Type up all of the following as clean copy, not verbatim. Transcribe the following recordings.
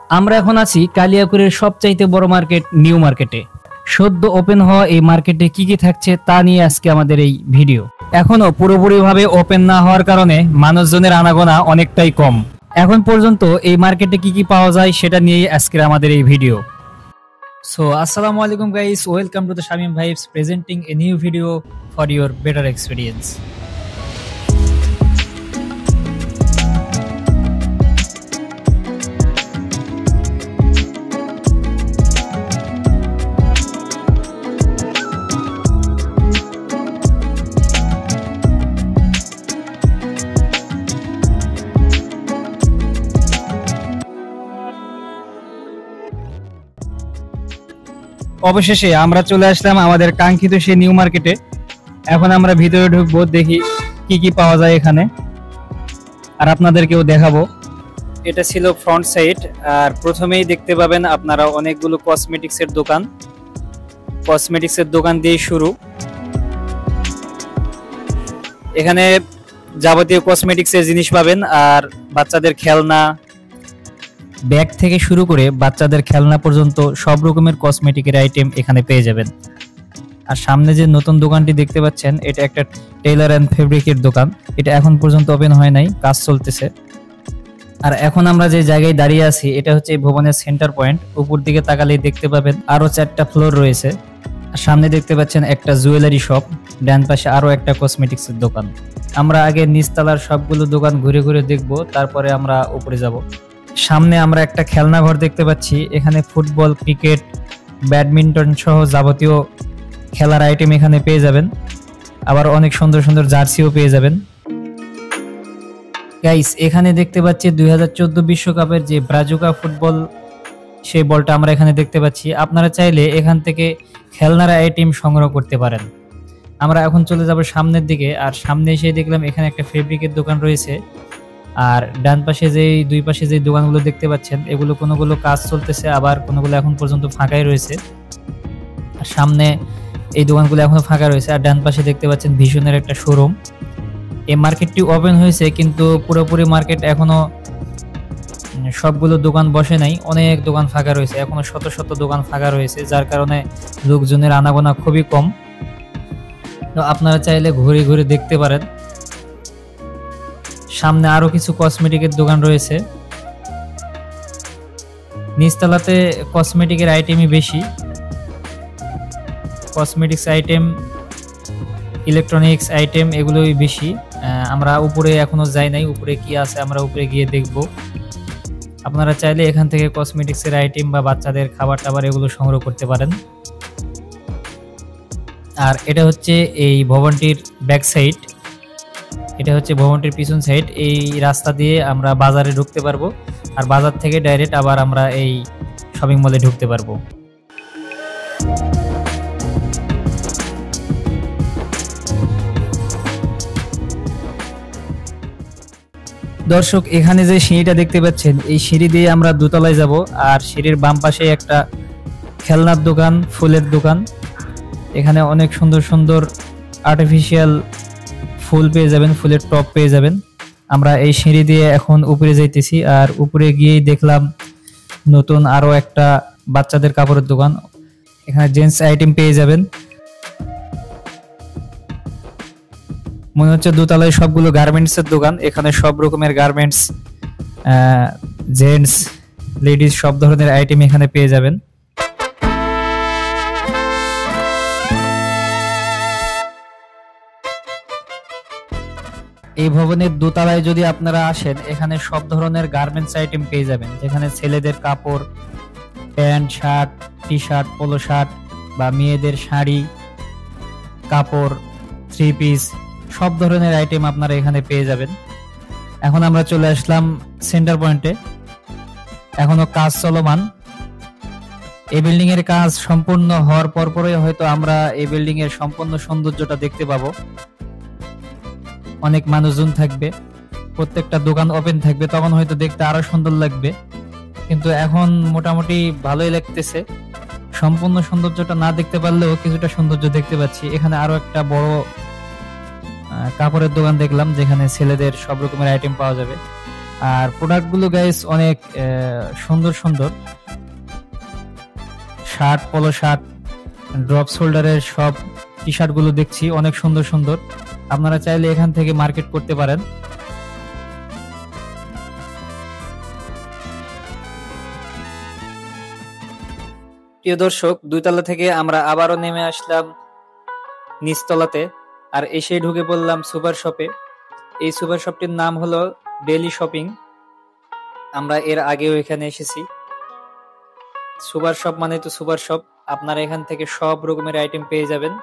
আমরা এখন আছি কালিয়াকৈরের সবচাইতে বড় মার্কেট নিউ মার্কেটে। সদ্য ওপেন হওয়া এই মার্কেটে কি কি থাকছে তা নিয়ে আজকে আমাদের এই ভিডিও। এখনো পুরোপুরিভাবে ওপেন না হওয়ার কারণে মানুষজনের আনাগোনা অনেকটাই কম। এখন পর্যন্ত এই মার্কেটে কি কি পাওয়া যায় সেটা নিয়েই আজকের আমাদের এই ভিডিও। সো আসসালামু আলাইকুম guys, welcome to the Shamim vibes presenting a new video for your better experience. অবশেষে আমরা চলে আসলাম আমাদের কাঙ্ক্ষিত সেই নিউ মার্কেটে। এখন আমরা ভিতরে ঢুকবো, দেখি কি কি পাওয়া যায় এখানে, আর আপনাদেরকেও দেখাবো। এটা ছিল ফ্রন্ট সাইড, আর প্রথমেই দেখতে পাবেন আপনারা অনেকগুলো কসমেটিক্সের দোকান। কসমেটিক্সের দোকান দিয়ে শুরু। এখানে যাবতীয় কসমেটিক্সের জিনিস পাবেন, আর বাচ্চাদের খেলনা, ব্যাগ থেকে শুরু করে বাচ্চাদের খেলনা পর্যন্ত সব রকমের কসমেটিকের আইটেম এখানে পেয়ে যাবেন। আর সামনে যে নতুন দোকানটি দেখতে পাচ্ছেন, এটা একটা টেইলার অ্যান্ড ফেব্রিকের দোকান। এটা এখন পর্যন্ত ওপেন হয় নাই, কাজ চলতেছে। আর এখন আমরা যে জায়গায় দাঁড়িয়ে আছি এটা হচ্ছে এই ভবনের সেন্টার পয়েন্ট। উপর দিকে তাকালেই দেখতে পাবেন আরো 4টা ফ্লোর রয়েছে। আর সামনে দেখতে পাচ্ছেন একটা জুয়েলারি শপ, ডান পাশে আরো একটা কসমেটিক্সের দোকান। আমরা আগে নিচতলার সবগুলো দোকান ঘুরে ঘুরে দেখব, তারপরে আমরা উপরে যাব। সামনে আমরা একটা খেলনা ঘর দেখতে পাচ্ছি। এখানে ফুটবল, ক্রিকেট, ব্যাডমিন্টন সহ যাবতীয় খেলার আইটেম এখানে পেয়ে যাবেন। আবার অনেক সুন্দর সুন্দর জার্সিও পেয়ে যাবেন। গাইস, এখানে দেখতে পাচ্ছি 2014 বিশ্বকাপের যে ব্রাজুকা ফুটবল, সেই বলটা আমরা এখানে দেখতে পাচ্ছি। আপনারা চাইলে এখান থেকে খেলনার আইটেম সংগ্রহ করতে পারেন। আমরা এখন চলে যাব সামনের দিকে। আর সামনে এসে দেখলাম এখানে একটা ফেব্রিকের দোকান রয়েছে। আর ডান পাশে দুই পাশে যে দোকানগুলো দেখতে পাচ্ছেন, এগুলো কোনোগুলো কাজ চলতেছে, আবার কোনোগুলো এখন পর্যন্ত ফাঁকাই রয়েছে। আর সামনে এই দোকানগুলো এখনো ফাঁকা রয়েছে। আর ডান পাশে দেখতে পাচ্ছেন ভীষণের একটা শোরুম। এই মার্কেটটি ওপেন হয়েছে, কিন্তু পুরোপুরি মার্কেট এখনো সবগুলো দোকান বসে নাই। অনেক দোকান ফাঁকা রয়েছে, এখনো শত শত দোকান ফাঁকা রয়েছে, যার কারণে লোকজনের আনাগোনা খুবই কম। তো আপনারা চাইলে ঘুরে ঘুরে দেখতে পারেন। সামনে আরো কিছু কসমেটিকের দোকান রয়েছে। নিচতলাতে কসমেটিকের আইটেমই বেশি। কসমেটিক্স আইটেম, ইলেকট্রনিক্স আইটেম এগুলোই বেশি। আমরা উপরে এখনো যাই নাই, উপরে কি আছে আমরা উপরে গিয়ে দেখব। আপনারা চাইলে এখান থেকে কসমেটিক্সের আইটেম বা বাচ্চাদের খাবার টাবার এগুলো সংগ্রহ করতে পারেন। আর এটা হচ্ছে এই ভবনটির ব্যাক সাইড, এটা হচ্ছে ভবনটির পিছন সাইড। এই রাস্তা দিয়ে আমরা বাজারে ঢুকতে পারবো, আর বাজার থেকে ডাইরেক্ট আবার আমরা এই শপিং মলে ঢুকতে পারবো। দর্শক, এখানে যে সিঁড়িটা দেখতে পাচ্ছেন, এই সিঁড়ি দিয়ে আমরা দোতলায় যাব। আর সিঁড়ির বাম পাশে একটা খেলনার দোকান, ফুলের দোকান। এখানে অনেক সুন্দর সুন্দর আর্টিফিশিয়াল ফুল পেয়ে যাবেন, ফুলের টপ পেয়ে যাবেন। আমরা এই সিঁড়ি দিয়ে এখন উপরে যাইতেছি। আর উপরে গিয়েই দেখলাম নতুন আরো একটা বাচ্চাদের কাপড়ের দোকান। এখানে জেন্টস আইটেম পেয়ে যাবেন। মনে হচ্ছে দোতলায় সবগুলো গার্মেন্টস এর দোকান। এখানে সব রকমের গার্মেন্টস, জেন্টস, লেডিস সব ধরনের আইটেম এখানে পেয়ে যাবেন। এই ভবনের দোতলায় যদি আপনারা আসেন, এখানে সব ধরনের গার্মেন্টস আইটেম পেয়ে যাবেন, যেখানে ছেলেদের কাপড়, pant, shirt, T shirt, polo shirt, বা মেয়েদের শাড়ি, কাপড়, থ্রি পিস, সব ধরনের আইটেম আপনারা এখানে পেয়ে যাবেন। এখন আমরা চলে আসলাম সেন্টার পয়েন্টে। এখনো কাজ চলমান। এই বিল্ডিং এর কাজ সম্পূর্ণ হওয়ার পরপরই হয়তো আমরা এই বিল্ডিং এর সম্পূর্ণ সৌন্দর্যটা দেখতে পাবো। অনেক মানুষজন থাকবে, প্রত্যেকটা দোকান ওপেন থাকবে, তখন হয়তো দেখতে আরো সুন্দর লাগবে। কিন্তু এখন মোটামুটি ভালোই লাগতেছে। সম্পূর্ণ সৌন্দর্যটা না দেখতে পারলেও কিছুটা সৌন্দর্য দেখতে পাচ্ছি। এখানে আরো একটা বড় কাপড়ের দোকান দেখলাম, যেখানে ছেলেদের সব রকমের আইটেম পাওয়া যাবে। আর প্রোডাক্টগুলো গাইস অনেক সুন্দর সুন্দর, শার্ট, পলো শার্ট, ড্রপ শোল্ডারের সব টি শার্ট গুলো দেখছি অনেক সুন্দর সুন্দর। আপনারা চাইলে এখান থেকে মার্কেট করতে পারেন। প্রিয় দর্শক, 2 তলা থেকে আমরা আবারও নেমে আসলাম নিচতলাতে, আর এসে ঢুকে পড়লাম সুপার শপে। এই সুপার শপটির নাম হলো ডেইলি শপিং। আমরা এর আগেও এখানে এসেছি। সুপার শপ মানে তো সুপার শপ, আপনারা এখান থেকে সব রকমের আইটেম পেয়ে যাবেন।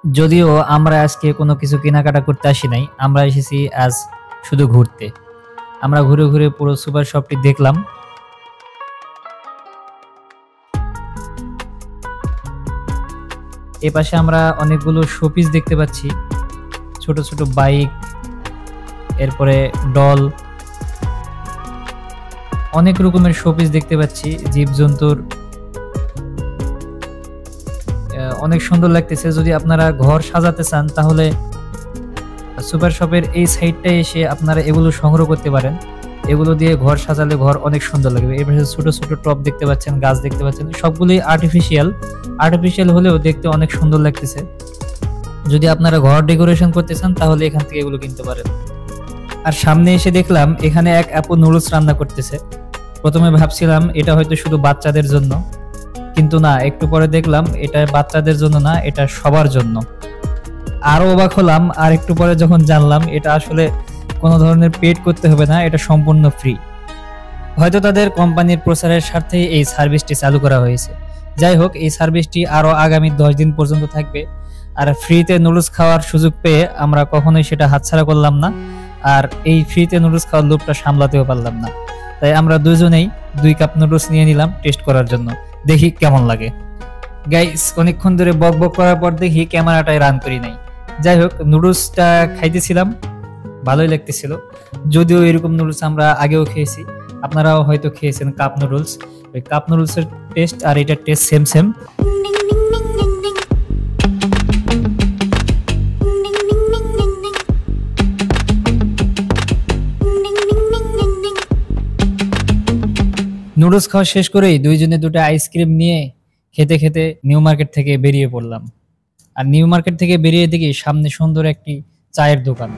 যদিও আমরা আজকে কোনো কিছু কেনাকাটা করতে আসি নাই, আমরা এসেছি আজ শুধু ঘুরতে। আমরা ঘুরে ঘুরে পুরো সুপার শপটি দেখলাম। এ পাশে আমরা অনেকগুলো শোপিস দেখতে পাচ্ছি, ছোট ছোট বাইক, এরপরে ডল, অনেক রকমের শোপিস দেখতে পাচ্ছি। জীবজন্তুর অনেক সুন্দর লাগতেছে। যদি আপনারা ঘর সাজাতে চান তাহলে সুপার শপের এই সাইডটা এসে আপনারা এগুলো সংগ্রহ করতে পারেন। এগুলো দিয়ে ঘর সাজালে ঘর অনেক সুন্দর লাগবে। এর পাশে ছোট ছোট টব দেখতে পাচ্ছেন, গাছ দেখতে পাচ্ছেন, সবগুলোই আর্টিফিশিয়াল হলেও দেখতে অনেক সুন্দর লাগতেছে। যদি আপনারা ঘর ডেকোরেশন করতে চান তাহলে এখান থেকে এগুলো কিনতে পারেন। আর সামনে এসে দেখলাম এখানে এক আপু নুডলস রান্না করতেছে। প্রথমে ভাবছিলাম এটা হয়তো শুধু বাচ্চাদের জন্য, কিন্তু না, একটু পরে দেখলাম এটা বাচ্চাদের জন্য না, এটা সবার জন্য। আরো অবাক হলাম, আর একটু পরে যখন জানলাম এটা আসলে কোনো ধরনের পেড করতে হবে না, এটা সম্পূর্ণ ফ্রি। হয়তো তাদের কোম্পানির প্রচারের স্বার্থে এই সার্ভিসটি চালু করা হয়েছে। যাই হোক, এই সার্ভিসটি আরো আগামী 10 দিন পর্যন্ত থাকবে। আর ফ্রিতে নুডলস খাওয়ার সুযোগ পেয়ে আমরা কখনোই সেটা হাতছাড়া করলাম না, আর এই ফ্রিতে নুডলস খাওয়ার লোভটা সামলাতেও পারলাম না। তাই আমরা দুজনেই 2 কাপ নুডলস নিয়ে নিলাম টেস্ট করার জন্য, দেখি কেমন লাগে। গাইস, অনেকক্ষণ ধরে বক বক করার পর দেখি ক্যামেরাটাই রান করি নাই। যাই হোক, নুডলসটা খাইতেছিলাম, ভালোই লাগতেছিল। যদিও এরকম নুডলস আমরা আগেও খেয়েছি, আপনারাও হয়তো খেয়েছেন কাপ নুডলস। ওই কাপ নুডলসের টেস্ট আর এটার টেস্ট সেম। নুডলস খাওয়া শেষ করেই দুইজনে 2টা আইসক্রিম নিয়ে খেতে খেতে নিউ মার্কেট থেকে বেরিয়ে পড়লাম। আর নিউ মার্কেট থেকে বেরিয়ে দেখি সামনে সুন্দর একটি চায়ের দোকান।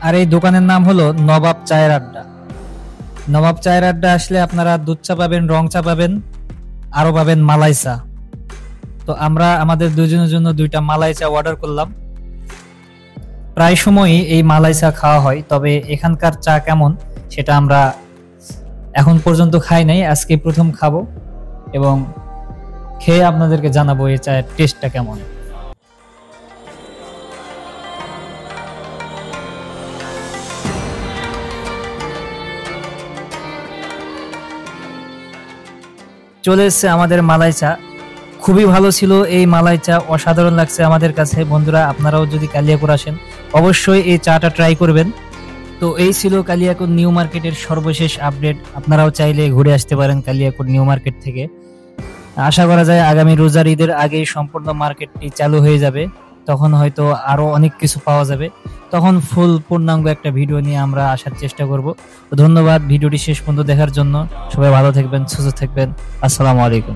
আর এই দোকানের নাম হলো নবাব চায়ের আড্ডা। নবাব চায়ের আড্ডা আসলে আপনারা দুধ চা পাবেন, রং চা পাবেন, আরো পাবেন মালাই চা। তো আমরা আমাদের দুজনের জন্য 2টা মালাই চা অর্ডার করলাম। প্রায় সময়ই এই মালাই চা খাওয়া হয়, তবে এখানকার চা কেমন সেটা আমরা এখন পর্যন্ত খাই নাই, আজকে প্রথম খাবো এবং খেয়ে আপনাদেরকে জানাবো এই চায়ের টেস্টটা কেমন। চলে এসেছে আমাদের মালাই চা, খুবই ভালো ছিল এই মালাই চা, অসাধারণ লাগছে আমাদের কাছে। বন্ধুরা, আপনারাও যদি কালিয়াকৈর আসেন অবশ্যই এই চাটা ট্রাই করবেন। তো এই ছিল কালিয়াকৈর নিউ মার্কেটের সর্বশেষ আপডেট। আপনারাও চাইলে ঘুরে আসতে পারেন কালিয়াকৈর নিউ মার্কেট থেকে। আশা করা যায় আগামী রোজার ঈদের আগেই সম্পূর্ণ মার্কেটটি চালু হয়ে যাবে, তখন হয়তো আরো অনেক কিছু পাওয়া যাবে। তখন ফুল পূর্ণাঙ্গ একটা ভিডিও নিয়ে আমরা আসার চেষ্টা করব। ধন্যবাদ ভিডিওটি শেষ পর্যন্ত দেখার জন্য। সবাই ভালো থাকবেন, সুস্থ থাকবেন। আসসালামু আলাইকুম।